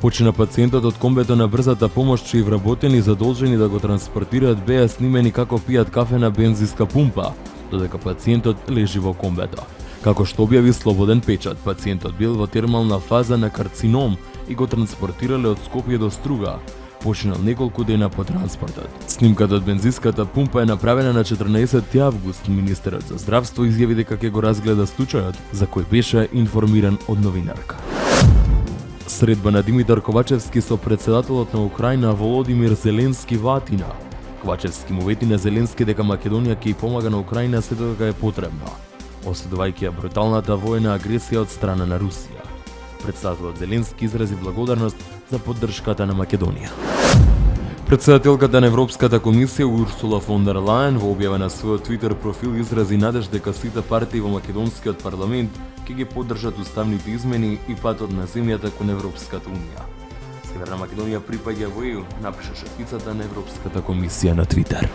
Почина пациентот од комбето на брзата помош, чии вработени задолжени да го транспортираат беа снимени како пијат кафе на бензинска пумпа, додека пациентот лежи во комбето. Како што објави Слободен печат, пациентот бил во термална фаза на карцином и го транспортирале од Скопје до Струга. Починал неколку дена по транспортот. Снимката од бензинската пумпа е направена на 14 август. Министерот за здравство изјави дека ќе го разгледа случајот, за кој беше информиран од новинарка. Средба на Димитар Ковачевски со председателот на Украина Володимир Зеленски во Атина. Ковачевски му вети на Зеленски дека Македонија ќе помага на Украина се додека е потребно, оследувајќи ја бруталната воена агресија од страна на Русија. Председателот Зеленски изрази благодарност за поддршката на Македонија. Председателката на Европската комисија Урсула фон дер Лајен во објава на својот Твитер профил изрази надеж дека сите партии во македонскиот парламент ќе ги поддржат уставните измени и патот на земјата кон Европската унија. Северна Македонија припаѓа во ЕУ, напиша шефицата на Европската комисија на Твитер.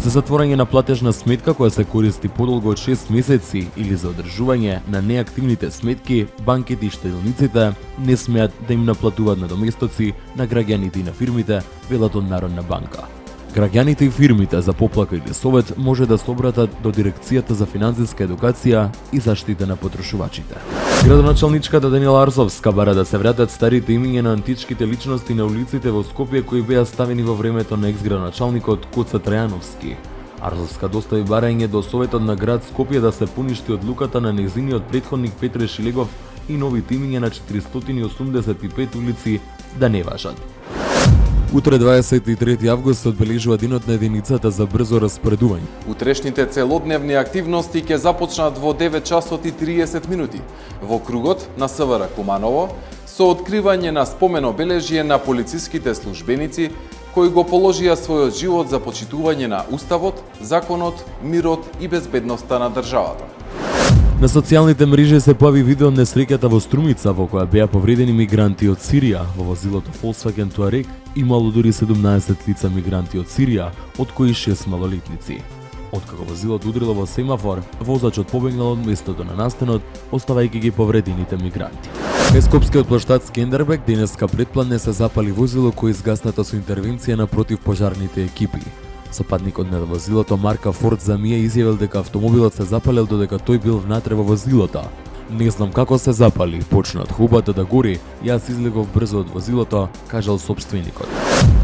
За затворање на платежна сметка која се користи подолго од 6 месеци или за одржување на неактивните сметки, банките и штедилниците не смеат да им наплатуваат надоместоци на граѓаните и на фирмите, велат од Народна банка. Граѓаните и фирмите за поплака или совет може да се обратат до Дирекцијата за финансиска едукација и заштита на потрошувачите. Градоначалничката Даниела Арзовска бара да се вратат старите имиња на античките личности на улиците во Скопје кои беа ставени во времето на екс-градоначалникот Коца Трајановски. Арзовска достави барање до Советот на град Скопје да се поништи одлуката на нејзиниот претходник Петре Шилегов и новите имиња на 485 улици да не важат. Утре 23 август се одбележува денот на единицата за брзо распоредување. Утрешните целодневни активности ќе започнат во 9 часот и 30 минути во кругот на СВР Куманово со откривање на спомен обележје на полициските службеници кои го положија својот живот за почитување на уставот, законот, мирот и безбедноста на државата. На социјалните мрежи се појави видео од несреќата во Струмица во која беа повредени мигранти од Сирија. Во возилото Volkswagen Touareg имало дури 17 лица мигранти од Сирија, од кои 6 малолетници. Откако возилото удрило во семафор, возачот побегнал од местото на настанот, оставајќи ги повредените мигранти. Кај скопскиот плоштад Скендербек денеска предпладне се запали возило кое изгаснато со интервенција на противпожарните екипи. Сопатникот на возилото марка Ford Zamia изјавил дека автомобилот се запалил додека тој бил внатре во возилото. Не знам како се запали, почнат хубата да гори, јас излегов брзо од возилото, кажал собственикот.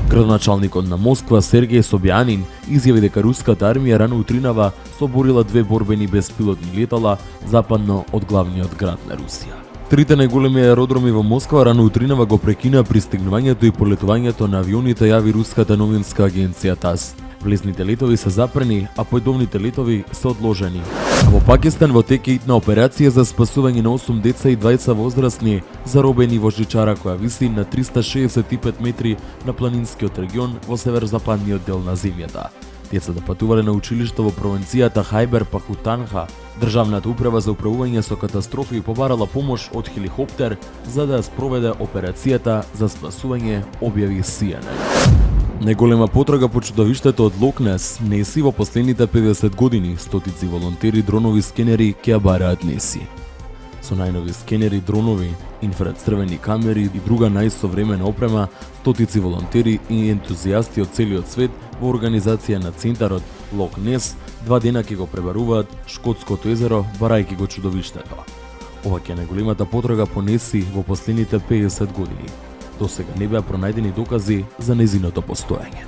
Градоначалникот на Москва Сергеј Собјанин изјави дека руската армија рано утринава соборила 2 борбени беспилотни летала западно од главниот град на Русија. Трите најголеми аеродроми во Москва рано утринава го прекинаа пристигнувањето и полетувањето на авионите, јави руската новинска агенција ТАСС. Влезните летови се запрени, а појдовните летови се одложени. А во Пакистан во тек е итна операција за спасување на 8 деца и 20 возрастни заробени во жичара која виси на 365 метри на планинскиот регион во северозападниот дел на земјата. Децата патувале на училиште во провинцијата Хајбер Пахутанха. Државната управа за управување со катастрофи побарала помош од хеликоптер за да спроведе операцијата за спасување, објави CNN. Најголема потрага по чудовиштето од Лок-Нес Неси во последните 50 години. Стотици волонтери, дронови, скенери ќе ја бараат Неси. Со најнови скенери, дронови, инфрацрвени камери и друга најсовремена опрема, стотици волонтери и ентузијасти од целиот свет во организација на центарот Лок-Нес 2 дена ќе го пребаруваат Шкотското езеро, барајќи го чудовиштето. Ова ќе е најголемата потрага по Неси во последните 50 години. Досега не беа пронајдени докази за нејзиното постоење.